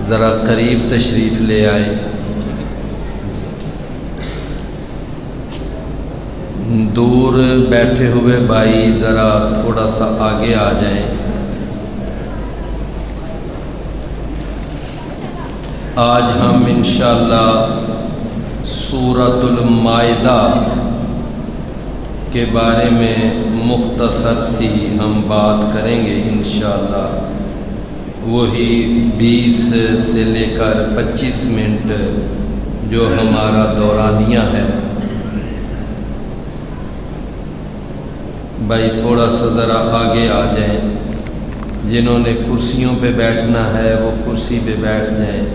ذرا قریب تشریف لے آئے۔ دور بیٹھے ہوئے بھائی ذرا تھوڑا سا آگے آ جائیں۔ آج ہم انشاءاللہ سورۃ المائدہ کے بارے میں مختصر سی ہم بات کریں گے انشاءاللہ۔ وہی 20 سے لے کر 25 منٹ جو ہمارا دورانیہ ہے۔ بھائی تھوڑا سا ذرا آگے آ جائیں، جنہوں نے کرسیوں پہ بیٹھنا ہے وہ کرسی پہ بیٹھ جائیں۔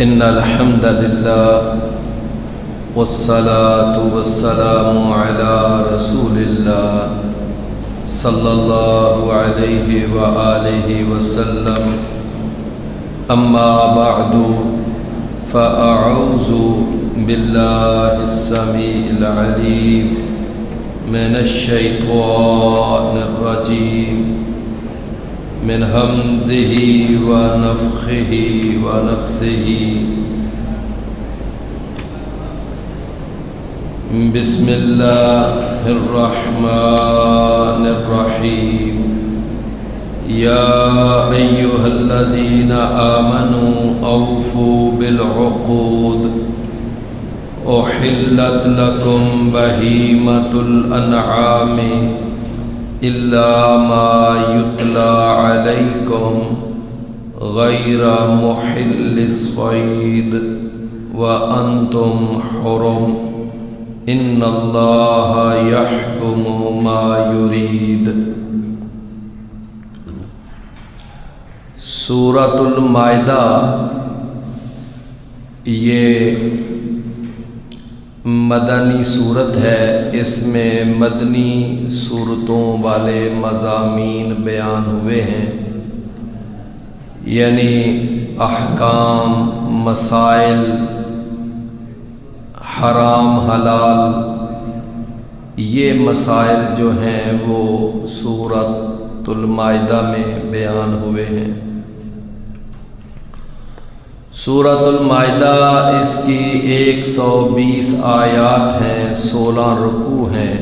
ان الحمد للہ والصلاة والسلام علی رسول اللہ صلی اللہ علیہ وآلہ وسلم، اما بعد فاعوذ باللہ السمیع العلیم من الشیطان الرجیم من ہمزہ ونفخہ ونفثہ۔ بسم اللہ الرحمن الرحیم۔ یا ایہا الذین آمنوا اوفوا بالعقود احلت لکم بہیمۃ الانعام الا ما یتلی علیکم غیر محل الصید وانتم حرم ان اللہ یحکم ما یرید۔ سورۃ المائدہ یہ مدنی صورت ہے۔ اس میں مدنی صورتوں والے مضامین بیان ہوئے ہیں، یعنی احکام، مسائل، حرام حلال، یہ مسائل جو ہیں وہ سورۃ المائدہ میں بیان ہوئے ہیں۔ سورۃ المائدہ اس کی 120 آیات ہیں، 16 رکوع ہیں،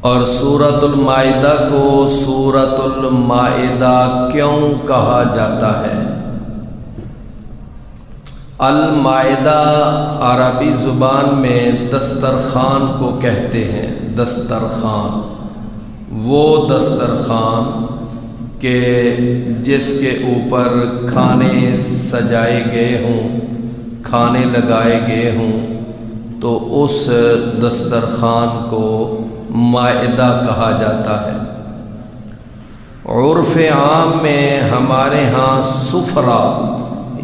اور سورۃ المائدہ کو سورۃ المائدہ کیوں کہا جاتا ہے؟ المائدہ عربی زبان میں دسترخوان کو کہتے ہیں۔ دسترخوان، وہ دسترخوان کہ جس کے اوپر کھانے سجائے گئے ہوں، کھانے لگائے گئے ہوں، تو اس دسترخوان کو مائدہ کہا جاتا ہے۔ عرف عام میں ہمارے ہاں سفرہ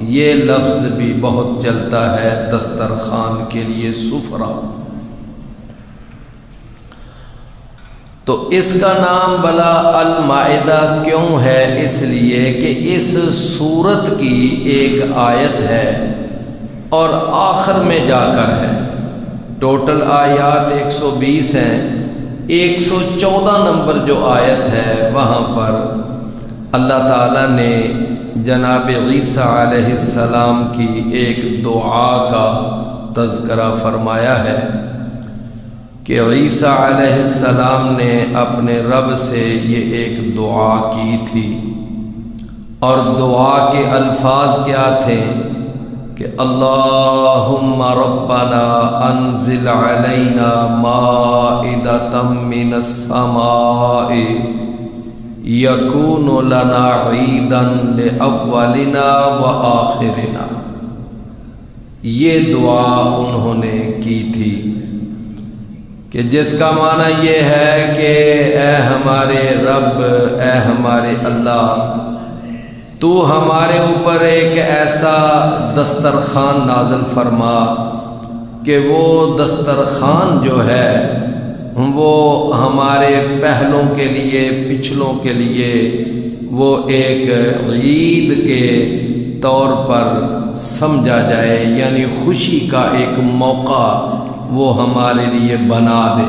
یہ لفظ بھی بہت چلتا ہے، دسترخوان کے لیے سفرہ۔ تو اس کا نام بلا المائدہ کیوں ہے؟ اس لیے کہ اس سورت کی ایک آیت ہے اور آخر میں جا کر ہے۔ ٹوٹل آیات 120 ہیں، 114 نمبر جو آیت ہے وہاں پر اللہ تعالیٰ نے جناب عیسیٰ علیہ السلام کی ایک دعا کا تذکرہ فرمایا ہے کہ عیسیٰ علیہ السلام نے اپنے رب سے یہ ایک دعا کی تھی، اور دعا کے الفاظ کیا تھے کہ اللہم ربنا انزل علینا مائدۃ من السماء یکون لنا عیدا لأولنا وآخرنا۔ یہ دعا انہوں نے کی تھی کہ جس کا معنی یہ ہے کہ اے ہمارے رب، اے ہمارے اللہ، تو ہمارے اوپر ایک ایسا دسترخوان نازل فرما کہ وہ دسترخوان جو ہے وہ ہمارے پہلوں کے لیے، پچھلوں کے لیے وہ ایک عید کے طور پر سمجھا جائے، یعنی خوشی کا ایک موقع وہ ہمارے لیے بنا دے۔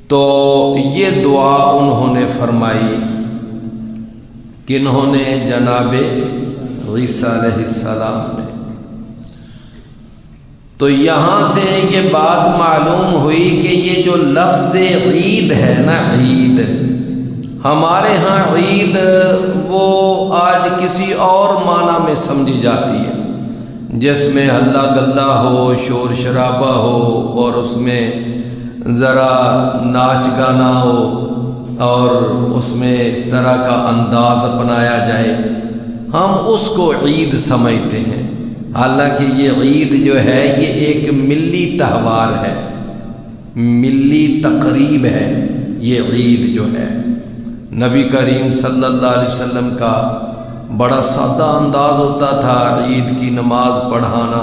تو یہ دعا انہوں نے فرمائی، کنہوں نے؟ جناب عیسیٰ علیہ السلام نے۔ تو یہاں سے یہ بات معلوم ہوئی کہ یہ جو لفظ عید ہے نا، عید، ہمارے ہاں عید وہ آج کسی اور معنی میں سمجھی جاتی ہے، جس میں ہلا گلا ہو، شور شرابہ ہو، اور اس میں ذرا ناچ گانا ہو، اور اس میں اس طرح کا انداز اپنایا جائے، ہم اس کو عید سمجھتے ہیں۔ حالانکہ یہ عید جو ہے یہ ایک ملی تہوار ہے، ملی تقریب ہے۔ یہ عید جو ہے نبی کریم صلی اللہ علیہ وسلم کا بڑا سادہ انداز ہوتا تھا، عید کی نماز پڑھانا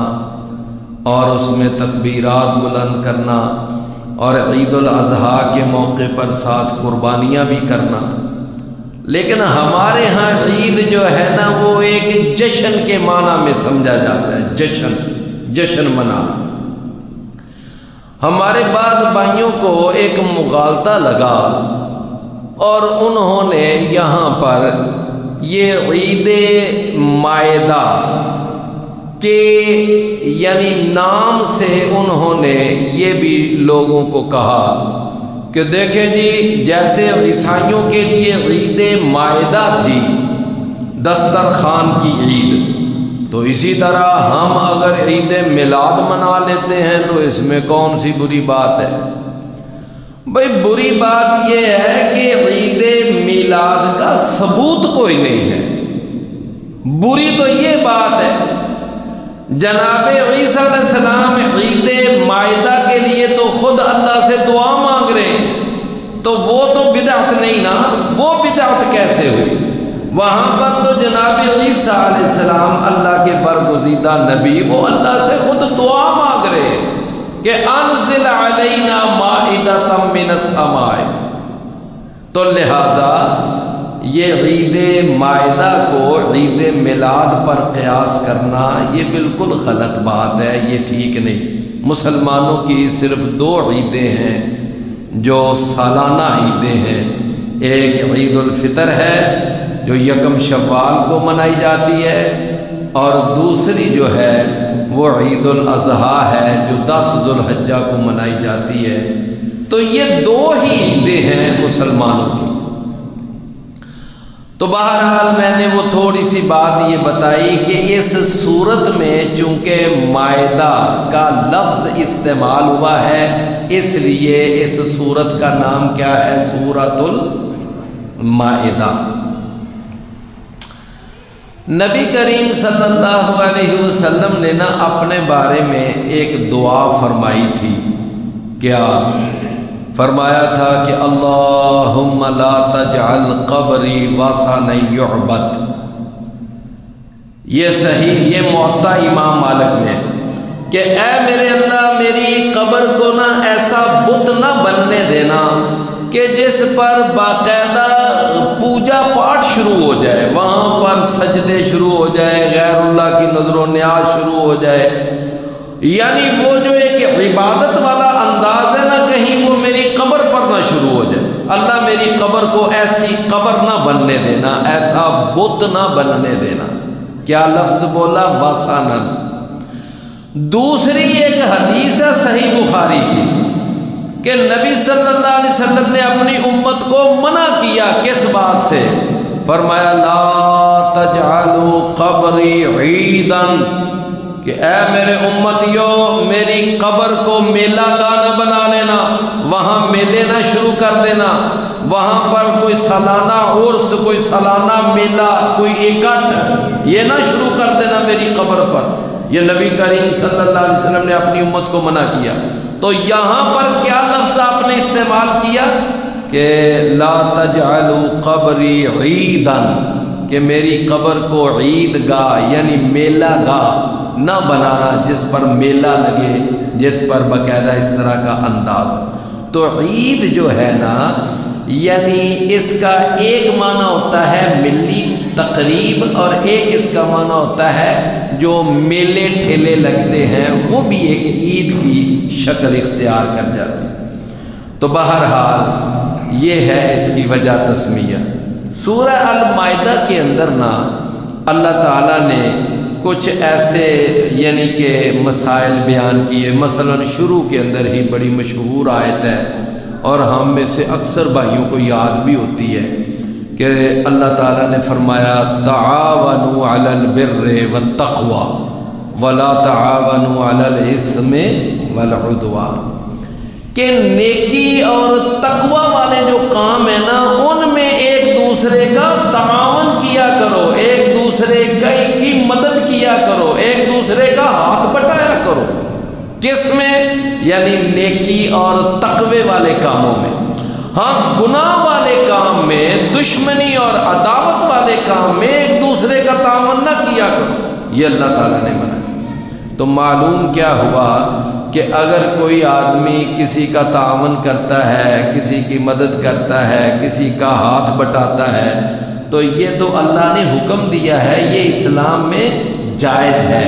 اور اس میں تکبیرات بلند کرنا، اور عید الاضحیٰ کے موقع پر ساتھ قربانیاں بھی کرنا۔ لیکن ہمارے ہاں عید جو ہے نا وہ ایک جشن کے معنی میں سمجھا جاتا ہے، جشن منانا۔ ہمارے بعض بھائیوں کو ایک مغالطہ لگا اور انہوں نے یہاں پر یہ عید مائدہ کے یعنی نام سے انہوں نے یہ بھی لوگوں کو کہا کہ دیکھیں جی، جیسے عیسائیوں کے لیے عید مائدہ تھی، دسترخوان کی عید، تو اسی طرح ہم اگر عید میلاد منا لیتے ہیں تو اس میں کون سی بری بات ہے؟ بھئی بری بات یہ ہے کہ عید میلاد کا ثبوت کوئی نہیں ہے، بری تو یہ بات ہے جناب عیسیٰ علیہ السلام عید مائدہ کے لیے تو خود اللہ سے دعا مانگ رہے ہیں، تو وہ تو بدعت نہیں نا، وہ بدعت کیسے ہوئی؟ وہاں پر تو جناب عیسیٰ علیہ السلام اللہ کے برگزیدہ نبی، وہ اللہ سے خود دعا مانگ رہے ہیں کہ انزل علینا مائدۃ من السماء۔ تو لہٰذا یہ عید مائدہ کو عید میلاد پر قیاس کرنا یہ بالکل غلط بات ہے، یہ ٹھیک نہیں۔ مسلمانوں کی صرف دو عیدیں ہیں جو سالانہ عیدیں ہیں، ایک عید الفطر ہے جو یکم شوال کو منائی جاتی ہے، اور دوسری جو ہے وہ عید الاضحیٰ ہے جو 10 ذو الحجہ کو منائی جاتی ہے۔ تو یہ دو ہی عیدیں ہیں مسلمانوں کی۔ تو بہرحال میں نے وہ تھوڑی سی بات یہ بتائی کہ اس صورت میں چونکہ مائدہ کا لفظ استعمال ہوا ہے، اس لیے اس صورت کا نام کیا ہے؟ سورۃ المائدہ۔ نبی کریم صلی اللہ علیہ وسلم نے نا اپنے بارے میں ایک دعا فرمائی تھی۔ کیا فرمایا تھا کہ اللہم لا تجعل قبری وثنا یعبد۔ یہ صحیح، یہ موطا امام مالک میں کہ اے میرے اللہ میری قبر کو نا ایسا بت نہ بننے دینا کہ جس پر باقاعدہ پوجا پاٹ شروع ہو جائے، وہاں پر سجدے شروع ہو جائے، غیر اللہ کی نظر و نیاز شروع ہو جائے، یعنی وہ جو ایک عبادت والا انداز ہے نا کہیں وہ میری قبر پر نہ شروع ہو جائے۔ اللہ میری قبر کو ایسی قبر نہ بننے دینا، ایسا بت نہ بننے دینا۔ کیا لفظ بولا؟ وثنا۔ دوسری ایک حدیث ہے صحیح بخاری کی کہ نبی صلی اللہ علیہ وسلم نے اپنی امت کو منع کیا، کس بات سے؟ فرمایا لا تجعلوا قبری عیدا، کہ اے میرے امتیو میری قبر کو میلہ گانا بنا لینا، وہاں میلے نہ شروع کر دینا، وہاں پر کوئی سالانہ عرس، کوئی سالانہ میلہ، کوئی اکٹھ یہ نہ شروع کر دینا میری قبر پر۔ یہ نبی کریم صلی اللہ علیہ وسلم نے اپنی امت کو منع کیا۔ تو یہاں پر کیا لفظ آپ نے استعمال کیا کہ لا تجعلوا قبری عیدا، کہ میری قبر کو عید گاہ یعنی میلہ گاہ نہ بنانا، جس پر میلہ لگے، جس پر باقاعدہ اس طرح کا انداز۔ تو عید جو ہے نا یعنی اس کا ایک معنی ہوتا ہے ملی تقریب، اور ایک اس کا معنی ہوتا ہے جو میلے ٹھیلے لگتے ہیں وہ بھی ایک عید کی شکل اختیار کر جاتے ہیں۔ تو بہرحال یہ ہے اس کی وجہ تسمیہ۔ سورہ المائدہ کے اندر نا اللہ تعالیٰ نے کچھ ایسے یعنی کہ مسائل بیان کیے، مثلا شروع کے اندر ہی بڑی مشہور آیت ہے اور ہم میں سے اکثر بھائیوں کو یاد بھی ہوتی ہے کہ اللہ تعالیٰ نے فرمایا تعاونوا علی البر والتقوی ولا تعاونوا علی الاثم والعدوان، کہ نیکی اور تقوی والے جو کام ہیں نا ان میں ایک دوسرے کا تعاون کیا کرو، ایک دوسرے کی مدد کیا کرو، ایک دوسرے کا ہاتھ بٹایا کرو۔ کس میں؟ یعنی نیکی اور تقوی والے کاموں میں۔ ہاں گناہ والے کام میں، دشمنی اور عداوت والے کام میں ایک دوسرے کا تعاون نہ کیا کرو، یہ اللہ تعالیٰ نے منع کیا۔ تو معلوم کیا ہوا کہ اگر کوئی آدمی کسی کا تعاون کرتا ہے، کسی کی مدد کرتا ہے، کسی کا ہاتھ بٹاتا ہے، تو یہ تو اللہ نے حکم دیا ہے، یہ اسلام میں جائز ہے۔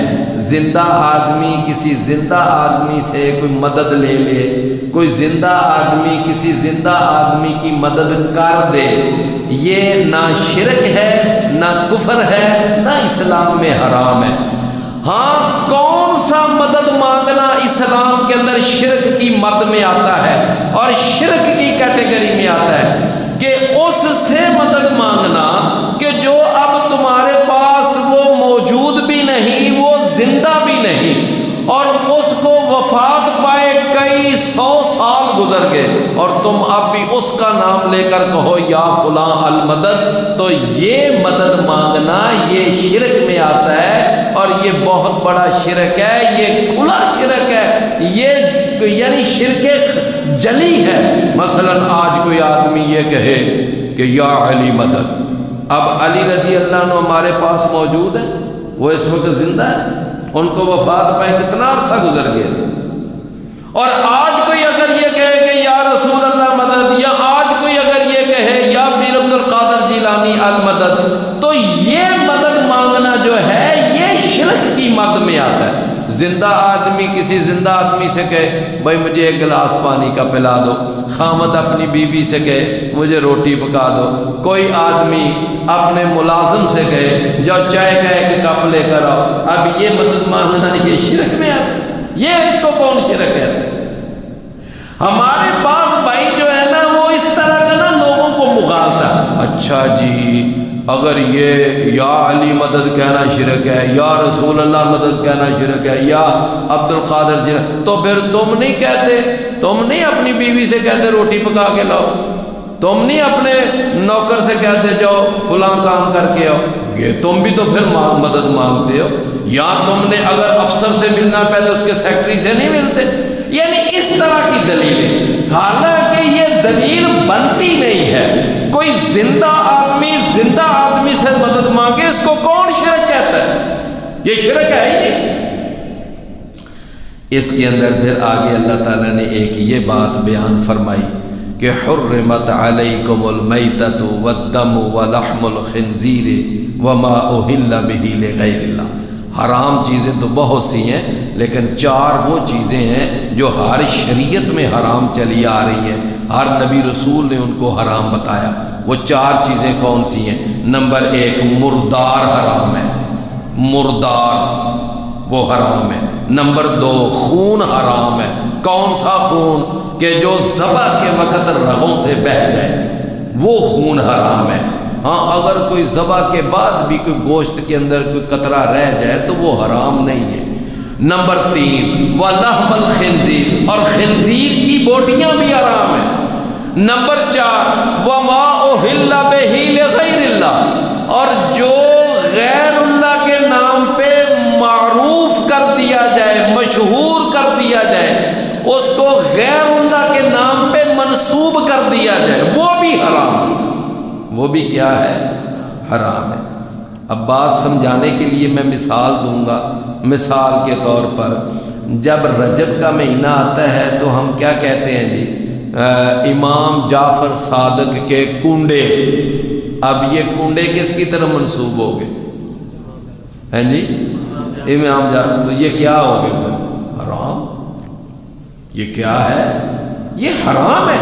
زندہ آدمی کسی زندہ آدمی سے کوئی مدد لے لے، کوئی زندہ آدمی کسی زندہ آدمی کی مدد کر دے، یہ نہ شرک ہے، نہ کفر ہے، نہ اسلام میں حرام ہے۔ ہاں کون سا مدد مانگنا اسلام کے اندر شرک کی مد میں آتا ہے اور شرک کی کیٹیگری میں آتا ہے کہ اس سے مدد مانگنا کہ جو اب تمہارے پاس وہ موجود بھی نہیں، وہ زندہ بھی نہیں، اور اس کو وفات پائے کئی 100 سال گزر گئے اور تم اب بھی اس کا نام لے کر کہو یا فلاں المدد، تو یہ مدد مانگنا یہ شرک میں آتا ہے، اور یہ بہت بڑا شرک ہے، یہ کھلا شرک ہے، یہ یعنی شرک جلی ہے۔ مثلا آج کوئی آدمی یہ کہے کہ یا علی مدد، اب علی رضی اللہ عنہ ہمارے پاس موجود ہے، وہ اس وقت زندہ ہے، ان کو وفات پائے کتنا عرصہ گزر گیا، اور آج کوئی اگر یہ کہے کہ یا رسول اللہ مدد، یا آج کوئی اگر یہ کہے یا پیر عبد القادر جیلانی المدد، تو یہ مدد مانگنا جو ہے یہ شرک کی مد میں آتا ہے۔ زندہ آدمی کسی زندہ آدمی سے کہے بھائی مجھے ایک گلاس پانی کا پلا دو، خامد اپنی بیوی سے کہے مجھے روٹی پکا دو، کوئی آدمی اپنے ملازم سے کہے جاؤ چائے کا ایک کپ لے کر آؤ، اب یہ مدد مانگنا یہ شرک میں آتا ہے، یہ اس کو کون شرک ہے؟ ہمارے بعض بھائی جو ہے نا وہ اس طرح کا نا لوگوں کو مغالتا ہے، اچھا جی اگر یہ یا علی مدد کہنا شرک ہے، یا رسول اللہ مدد کہنا شرک ہے، یا عبد القادر جی، تو پھر تم نہیں کہتے، تم نہیں اپنی بیوی سے کہتے روٹی پکا کے لاؤ، تم نہیں اپنے نوکر سے کہتے جاؤ فلاں کام کر کے آؤ، یہ تم بھی تو پھر مدد مانگتے ہو۔ یا تم نے اگر افسر سے ملنا پہلے اس کے سیکٹری سے نہیں ملتے، یعنی اس طرح کی دلیلیں، حالانکہ یہ دلیل بنتی نہیں ہے۔ کوئی زندہ آدمی سے مدد مانگے، اس کو کون شرک کہتا ہے؟ یہ شرک ہے ہی نہیں۔ اس کے اندر پھر آگے اللہ تعالیٰ نے ایک یہ بات بیان فرمائی کہ حرمت علیکم المیتۃ والدم ولحم الخنزیر وما اہل بہ لغیر اللہ۔ حرام چیزیں تو بہت سی ہیں، لیکن 4 وہ چیزیں ہیں جو ہر شریعت میں حرام چلی آ رہی ہیں، ہر نبی رسول نے ان کو حرام بتایا۔ وہ 4 چیزیں کون سی ہیں؟ نمبر 1 مردار حرام ہے، مردار وہ حرام ہے۔ نمبر 2 خون حرام ہے۔ کون سا خون؟ کہ جو ذبح کے وقت رگوں سے بہہ جائے، وہ خون حرام ہے۔ ہاں اگر کوئی ذبح کے بعد بھی کوئی گوشت کے اندر کوئی قطرہ رہ جائے تو وہ حرام نہیں ہے۔ نمبر 3 وَلَحْمَ الْخِنْزِيرِ، اور خنزیر کی بوٹیاں بھی حرام ہیں۔ نمبر 4 وَمَا أُهِلَّ بِهِ لِغَيْرِ اللَّهِ، اور جو غیر اللہ کے نام پہ معروف کر دیا جائے، مشہور کر دیا جائے، اس کو غیر اللہ کے نام پہ منسوب کر دیا جائے، وہ بھی حرام ہے۔ وہ بھی کیا ہے؟ حرام ہے۔ اب بات سمجھانے کے لیے میں مثال دوں گا۔ مثال کے طور پر جب رجب کا مہینہ آتا ہے تو ہم کیا کہتے ہیں جی؟ امام جعفر صادق کے کنڈے۔ اب یہ کنڈے کس کی طرف منسوب ہو گئے ہیں جی؟ امام جعفر، تو یہ کیا ہو گئے؟ حرام۔ یہ کیا ہے؟ یہ حرام ہے۔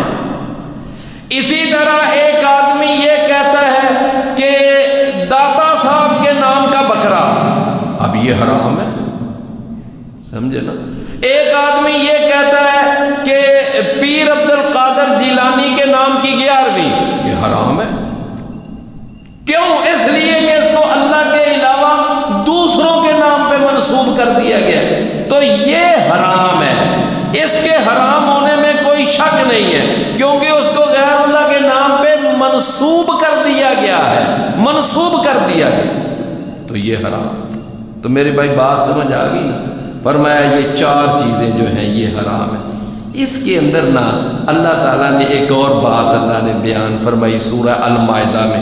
اسی طرح ایک آدمی یہ کہتا ہے کہ داتا صاحب کے نام کا بکرا، اب یہ حرام ہے، سمجھے نا۔ ایک آدمی یہ کہتا ہے کہ پیر عبد القادر جیلانی کے نام کی 11ویں، یہ حرام ہے۔ کیوں؟ اس لیے کہ اس کو اللہ کے علاوہ دوسروں کے نام پہ منسوب کر دیا گیا، تو یہ حرام ہے۔ اس کے حرام ہونے میں کوئی شک نہیں ہے، کیونکہ اس کو غیر اللہ کے نام پہ منسوب کر دیا گیا ہے، منسوب کر دیا گیا، تو یہ حرام۔ تو میرے بھائی بات سمجھ آ گئی نا؟ فرمایا یہ 4 چیزیں جو ہیں یہ حرام ہیں۔ اس کے اندر نا اللہ تعالیٰ نے ایک اور بات اللہ نے بیان فرمائی سورہ المائدہ میں،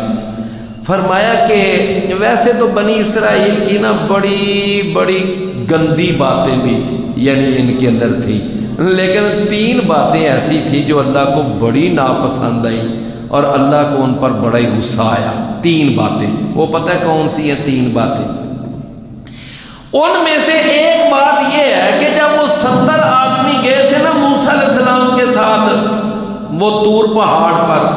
فرمایا کہ ویسے تو بنی اسرائیل کی نا بڑی بڑی گندی باتیں بھی یعنی ان کے اندر تھیں، لیکن 3 باتیں ایسی تھیں جو اللہ کو بڑی ناپسند آئیں اور اللہ کو ان پر بڑا ہی غصہ آیا۔ 3 باتیں، وہ پتہ ہے کون سی ہیں 3 باتیں؟ ان میں سے ایک بات یہ ہے کہ جب وہ 70 آدمی گئے تھے نا موسیٰ علیہ السلام کے ساتھ وہ طور پہاڑ پر،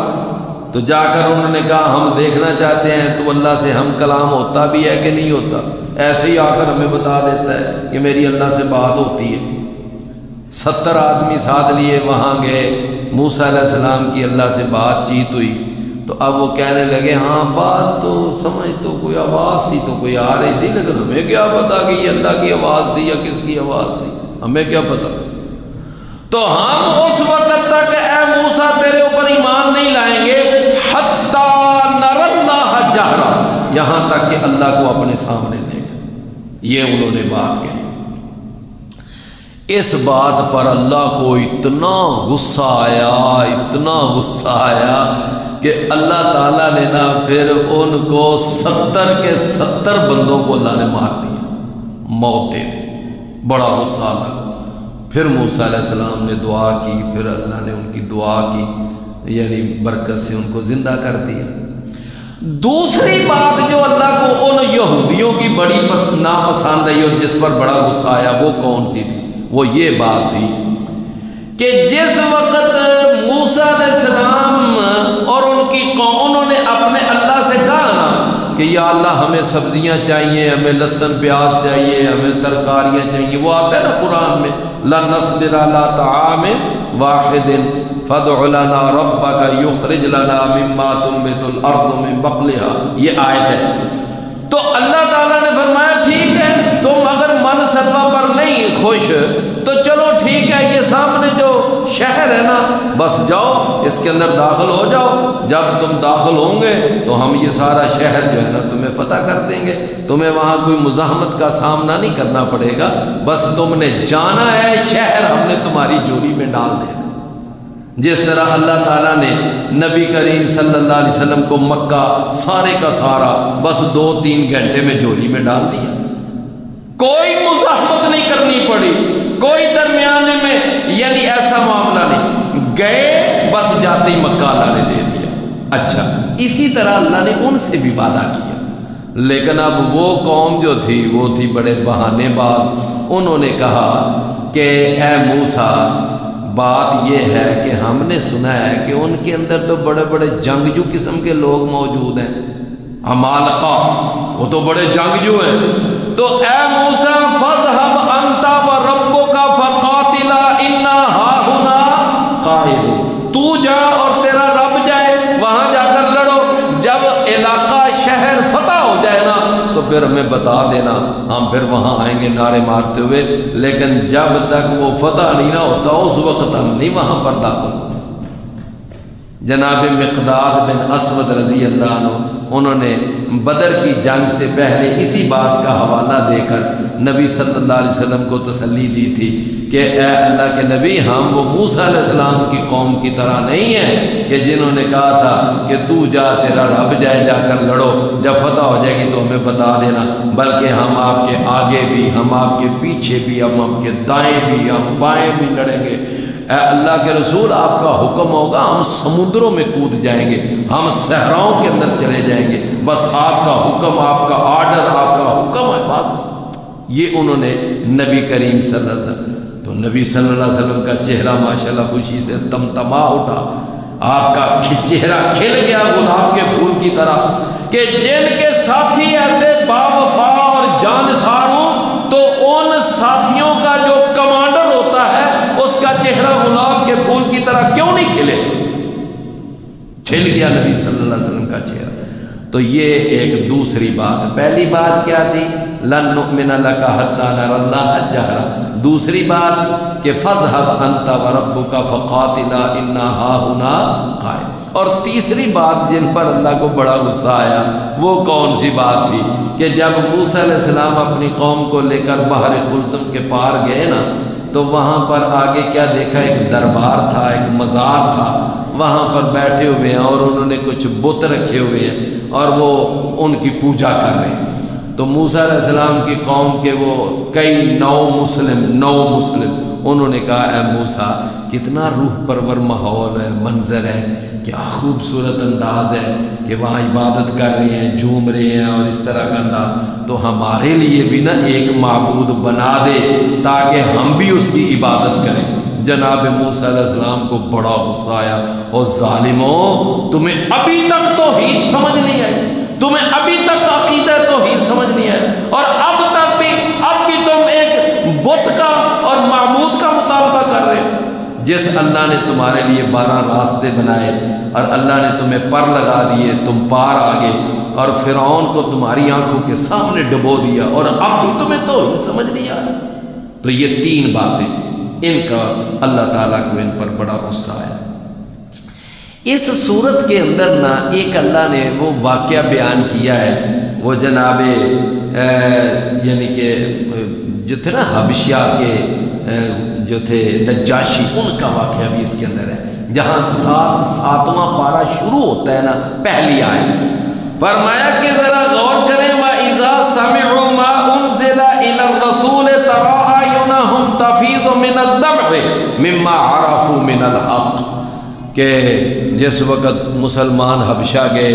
تو جا کر انہوں نے کہا ہم دیکھنا چاہتے ہیں تو اللہ سے ہم کلام ہوتا بھی ہے کہ نہیں ہوتا، ایسے ہی آ کر ہمیں بتا دیتا ہے کہ میری اللہ سے بات ہوتی ہے۔ 70 آدمی ساتھ لیے وہاں گئے، موسیٰ علیہ السلام کی اللہ سے بات چیت ہوئی، تو اب وہ کہنے لگے ہاں بات تو سمجھ تو کوئی آواز سی تو کوئی آ رہی تھی، لیکن ہمیں کیا پتا کہ یہ اللہ کی آواز تھی یا کس کی آواز تھی، ہمیں کیا پتا۔ تو ہم اس وقت تک اے موسیٰ تیرے اوپر ایمان نہیں لائیں گے حتی نر اللہ جہرا، یہاں تک کہ اللہ کو اپنے سامنے دیکھ۔ یہ انہوں نے بات کہی۔ اس بات پر اللہ کو اتنا غصہ آیا، اتنا غصہ آیا کہ اللہ تعالیٰ نے نا پھر ان کو 70 کے 70 بندوں کو اللہ نے مار دیا، موت دے دی، بڑا غصہ اللہ کو۔ پھر موسیٰ علیہ السلام نے دعا کی، پھر اللہ نے ان کی دعا کی، یعنی برکت سے ان کو زندہ کر دیا۔ دوسری بات جو اللہ کو ان یہودیوں کی بڑی ناپسند آئی اور جس پر بڑا غصہ آیا وہ کون سی تھی؟ وہ یہ بات تھی کہ جس وقت موسیٰ علیہ السلام اور ان کی قوم انہوں نے اپنے اللہ سے کہا نا کہ یا اللہ ہمیں سبزیاں چاہیے، ہمیں لہسن پیاز چاہیے، ہمیں ترکاریاں چاہیے، وہ آتا ہے نا قرآن میں لَن نَصْبِرَ عَلَىٰ طَعَامٍ وَاحِدٍ فَادْعُ لَنَا رَبَّكَ يُخْرِجْ لَنَا مِمَّا تُنبِتُ الْأَرْضُ مِن بَقْلِهَا، یہ آیت ہے۔ تو اللہ تعالیٰ نے فرمایا ٹھیک ہے تم اگر من سلوہ پر نہیں خوش تو چلو ٹھیک ہے، یہ سامنے جو شہر ہے نا بس جاؤ اس کے اندر داخل ہو جاؤ، جب تم داخل ہوں گے تو ہم یہ سارا شہر جو ہے نا تمہیں فتح کر دیں گے، تمہیں وہاں کوئی مزاحمت کا سامنا نہیں کرنا پڑے گا، بس تم نے جانا ہے، شہر ہم نے تمہاری جولی میں ڈال دینا۔ جس طرح اللہ تعالیٰ نے نبی کریم صلی اللہ علیہ وسلم کو مکہ سارے کا سارا بس 2-3 گھنٹے میں جولی میں ڈال دیا، کوئی مزاحمت نہیں کرنی پڑی، کوئی درمیانے میں یعنی ایسا معاملہ نہیں، گئے بس جاتے ہی مکہ اللہ نے دے دیا۔ اچھا اسی طرح اللہ نے ان سے بھی وعدہ کیا، لیکن اب وہ قوم جو تھی وہ تھی بڑے بہانے باز، انہوں نے کہا کہ اے موسیٰ بات یہ ہے کہ ہم نے سنا ہے کہ ان کے اندر تو بڑے بڑے جنگجو قسم کے لوگ موجود ہیں، عمالقہ، وہ تو بڑے جنگجو ہیں، تو اے موسیٰ فَاذْهَبْ أَنْتَ وَرَبُّكَ فَقَاتِلَا إِنَّا هَاهُنَا قَاعِدُونَ، تو جا اور تیرا رب جائے، وہاں جا کر لڑو، جب علاقہ شہر فتح ہو جائے نا تو پھر ہمیں بتا دینا، ہم پھر وہاں آئیں گے نعرے مارتے ہوئے، لیکن جب تک وہ فتح نہیں نہ ہوتا اس وقت ہم نہیں وہاں پر داخل۔ جناب مقداد بن اسود رضی اللہ عنہ انہوں نے بدر کی جنگ سے پہلے اسی بات کا حوالہ دے کر نبی صلی اللہ علیہ وسلم کو تسلی دی تھی کہ اے اللہ کے نبی ہم وہ موسیٰ علیہ السلام کی قوم کی طرح نہیں ہیں کہ جنہوں نے کہا تھا کہ تو جا تیرا رب جائے، جا کر لڑو، جب فتح ہو جائے گی تو ہمیں بتا دینا، بلکہ ہم آپ کے آگے بھی، ہم آپ کے پیچھے بھی، ہم آپ کے دائیں بھی، ہم بائیں بھی لڑیں گے۔ اے اللہ کے رسول آپ کا حکم ہوگا ہم سمندروں میں کود جائیں گے، ہم صحراؤں کے اندر چلے جائیں گے، بس آپ کا حکم، آپ کا آرڈر، آپ کا حکم ہے بس۔ یہ انہوں نے نبی کریم صلی اللہ علیہ وسلم، تو نبی صلی اللہ علیہ وسلم کا چہرہ ماشاءاللہ خوشی سے تمتما اٹھا، آپ کا چہرہ کھل گیا گلاب کے پھول کی طرح، کہ جن کے ساتھی ایسے باوفا اور جانثار ہوں تو ان ساتھیوں کا جو کمانڈر ہوتا ہے اس کا چہرہ گلاب کے پھول کی طرح کیوں نہیں کھلے؟ کھل گیا نبی صلی اللہ علیہ وسلم کا چہرہ۔ تو یہ ایک دوسری بات، پہلی بات کیا تھی؟ لن نؤمن لک حتی نری اللہ جہرا، دوسری بات کہ فاذهب انت وربک فقاتلا انا ہاہنا قاعدون، اور تیسری بات جن پر اللہ کو بڑا غصہ آیا وہ کون سی بات تھی؟ کہ جب موسیٰ علیہ السلام اپنی قوم کو لے کر بحر قلزم کے پار گئے نا، تو وہاں پر آگے کیا دیکھا؟ ایک دربار تھا، ایک مزار تھا، وہاں پر بیٹھے ہوئے ہیں اور انہوں نے کچھ بت رکھے ہوئے ہیں اور وہ ان کی پوجا کر رہے ہیں۔ تو موسیٰ علیہ السلام کی قوم کے وہ کئی نو مسلم انہوں نے کہا اے موسیٰ کتنا روح پرور ماحول ہے، منظر ہے، کیا خوبصورت انداز ہے کہ وہاں عبادت کر رہے ہیں، جھوم رہے ہیں اور اس طرح کا انداز، تو ہمارے لیے بھی نا ایک معبود بنا دے تاکہ ہم بھی اس کی عبادت کریں۔ جناب موسیٰ علیہ السلام کو بڑا غصہ آیا، اور ظالموں تمہیں ابھی تک توحید سمجھ نہیں آئی، تمہیں ابھی تک عقیدہ توحید سمجھ نہیں آئی، اور اب بھی تم ایک بت کا اور معبود کا مطالبہ کر رہے ہو۔ جس اللہ نے تمہارے لیے 12 راستے بنائے اور اللہ نے تمہیں پر لگا دیے، تم پار آ گئے اور فرعون کو تمہاری آنکھوں کے سامنے ڈبو دیا، اور اب بھی تمہیں توحید سمجھ نہیں آ رہی۔ تو یہ 3 باتیں ان کا اللہ تعالیٰ کو ان پر بڑا غصہ آیا۔ اس صورت کے اندر نا ایک اللہ نے وہ واقعہ بیان کیا ہے، وہ جناب یعنی کہ جو تھے نا حبشیہ کے جو تھے نجاشی، ان کا واقعہ بھی اس کے اندر ہے، جہاں 7واں پارہ شروع ہوتا ہے نا پہلی آیت، فرمایا کہ ذرا غور کریں وَإِذَا سَمِعُوا مَا أُنزِلَ إِلَى الرَّسُولِ تَرَىٰ أَعْيُنَهُمْ تَفِيضُ مِنَ الدَّمْعِ مِمَّا عَرَفُوا مِنَ الْحَقِّ، کہ جس وقت مسلمان حبشہ گئے،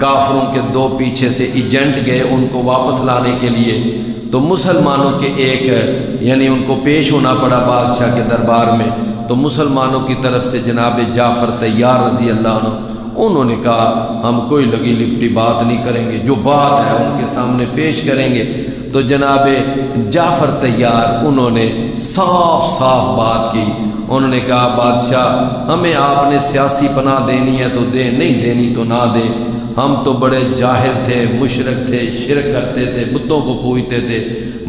کافروں کے 2 پیچھے سے ایجنٹ گئے ان کو واپس لانے کے لیے، تو مسلمانوں کے ایک یعنی ان کو پیش ہونا پڑا بادشاہ کے دربار میں، تو مسلمانوں کی طرف سے جناب جعفر طیار رضی اللہ عنہ انہوں نے کہا ہم کوئی لگی لپٹی بات نہیں کریں گے، جو بات ہے ان کے سامنے پیش کریں گے۔ تو جناب جعفر طیار انہوں نے صاف بات کی، انہوں نے کہا بادشاہ ہمیں آپ نے سیاسی پناہ دینی ہے تو دے، نہیں دینی تو نہ دے، ہم تو بڑے جاہل تھے، مشرک تھے، شرک کرتے تھے، بتوں کو پوجتے تھے،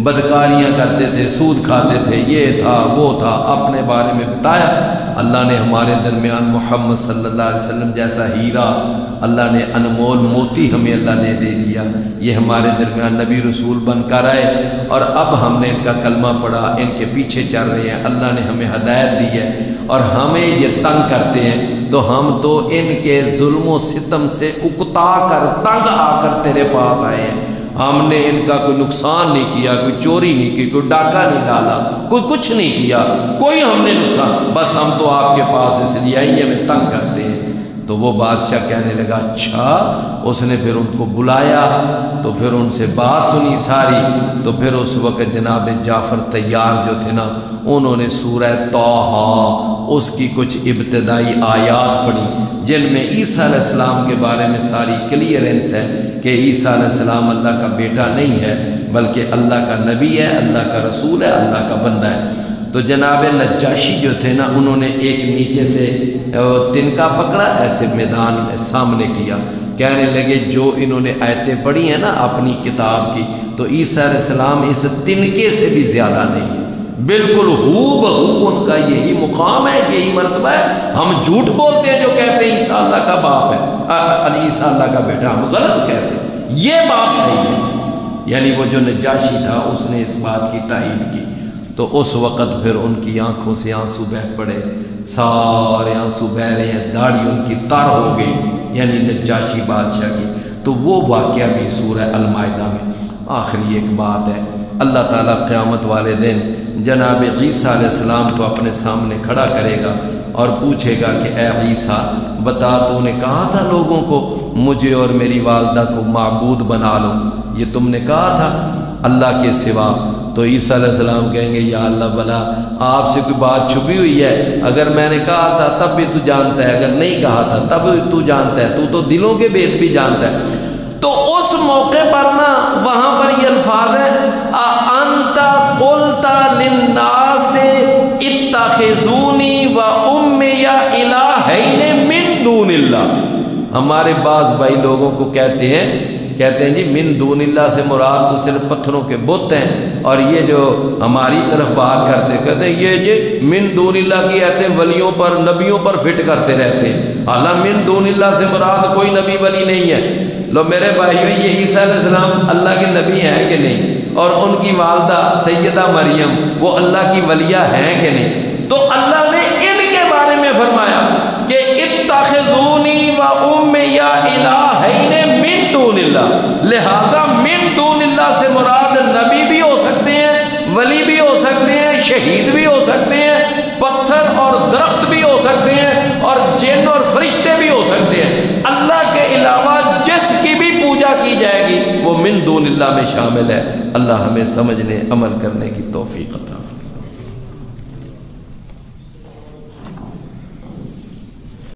بدکاریاں کرتے تھے، سود کھاتے تھے، یہ تھا وہ تھا، اپنے بارے میں بتایا۔ اللہ نے ہمارے درمیان محمد صلی اللہ علیہ وسلم جیسا ہیرا، اللہ نے انمول موتی ہمیں اللہ نے دے دیا، یہ ہمارے درمیان نبی رسول بن کر آئے، اور اب ہم نے ان کا کلمہ پڑھا، ان کے پیچھے چل رہے ہیں، اللہ نے ہمیں ہدایت دی ہے اور ہمیں یہ تنگ کرتے ہیں، تو ہم تو ان کے ظلم و ستم سے اکتا کر تنگ آ کر تیرے پاس آئے ہیں، ہم نے ان کا کوئی نقصان نہیں کیا، کوئی چوری نہیں کی، کوئی ڈاکہ نہیں ڈالا، کوئی کچھ نہیں کیا، کوئی ہم نے نقصان، بس ہم تو آپ کے پاس اس لیے آئی ہمیں تنگ کرتے ہیں۔ تو وہ بادشاہ کہنے لگا اچھا، اس نے پھر ان کو بلایا تو پھر ان سے بات سنی ساری، تو پھر اس وقت جناب جعفر طیار جو تھے نا انہوں نے سورہ طٰہٰ اس کی کچھ ابتدائی آیات پڑھی جن میں عیسیٰ علیہ السلام کے بارے میں ساری کلیئرنس ہے کہ عیسیٰ علیہ السلام اللہ کا بیٹا نہیں ہے بلکہ اللہ کا نبی ہے، اللہ کا رسول ہے، اللہ کا بندہ ہے۔ تو جناب نجاشی جو تھے نا انہوں نے ایک نیچے سے تنکا پکڑا، ایسے میدان میں سامنے کیا، کہنے لگے جو انہوں نے آیتیں پڑھی ہیں نا اپنی کتاب کی، تو عیسیٰ علیہ السلام اس تنکے سے بھی زیادہ نہیں ہے، بالکل ہو بہو ان کا یہی مقام ہے، یہی مرتبہ ہے۔ ہم جھوٹ بولتے ہیں جو کہتے ہیں عیسیٰ اللہ کا باپ ہے، عیسیٰ اللہ کا بیٹا، ہم غلط کہتے ہیں، یہ بات صحیح ہے۔ یعنی وہ جو نجاشی تھا اس نے اس بات کی تائید کی، تو اس وقت پھر ان کی آنکھوں سے آنسو بہہ پڑے، سارے آنسو بہہ رہے ہیں، داڑھی ان کی تر ہو گئی، یعنی نجاشی بادشاہ کی۔ تو وہ واقعہ بھی سورہ المائدہ میں۔ آخری ایک بات ہے، اللہ تعالیٰ قیامت والے دن جناب عیسیٰ علیہ السلام کو اپنے سامنے کھڑا کرے گا اور پوچھے گا کہ اے عیسیٰ بتا، تو نے کہا تھا لوگوں کو مجھے اور میری والدہ کو معبود بنا لو، یہ تم نے کہا تھا اللہ کے سوا، تو عیسیٰ علیہ السلام کہیں گے یا اللہ بلا آپ سے کوئی بات چھپی ہوئی ہے، اگر میں نے کہا تھا تب بھی تو جانتا ہے، اگر نہیں کہا تھا تب بھی تو جانتا ہے، تو دلوں کے بھید بھی جانتا ہے۔ تو اس موقع پر نا وہاں پر یہ الفاظ ہیں انت قلت للناس اتخذونی و امی الہین من دون اللہ۔ ہمارے بعض بھائی لوگوں کو کہتے ہیں جی من دون اللہ سے مراد تو صرف پتھروں کے بت ہیں، اور یہ جو ہماری طرف بات کہتے ہیں یہ من دون اللہ کی آیتیں ولیوں پر نبیوں پر فٹ کرتے رہتے ہیں، حالانکہ من دون اللہ سے مراد کوئی نبی ولی نہیں ہے۔ لو میرے بھائیو، یہ عیسیٰ علیہ السلام اللہ کے نبی ہیں کہ نہیں؟ اور ان کی والدہ سیدہ مریم وہ اللہ کی ولیہ ہیں کہ نہیں؟ تو اللہ نے ان کے بارے میں فرمایا کہ اتخذونی و امی الہین من دون اللہ، لہذا من دون اللہ سے مراد نبی بھی ہو سکتے ہیں، ولی بھی ہو سکتے ہیں، شہید بھی ہو سکتے ہیں، پتھر اور درخت بھی ہو سکتے ہیں، اور جن اور فرشتے بھی ہو سکتے ہیں۔ اللہ کے علاوہ جس کی بھی پوجا کی جائے گی وہ من دون اللہ میں شامل ہے۔ اللہ ہمیں سمجھنے عمل کرنے کی توفیق عطا فرمائے۔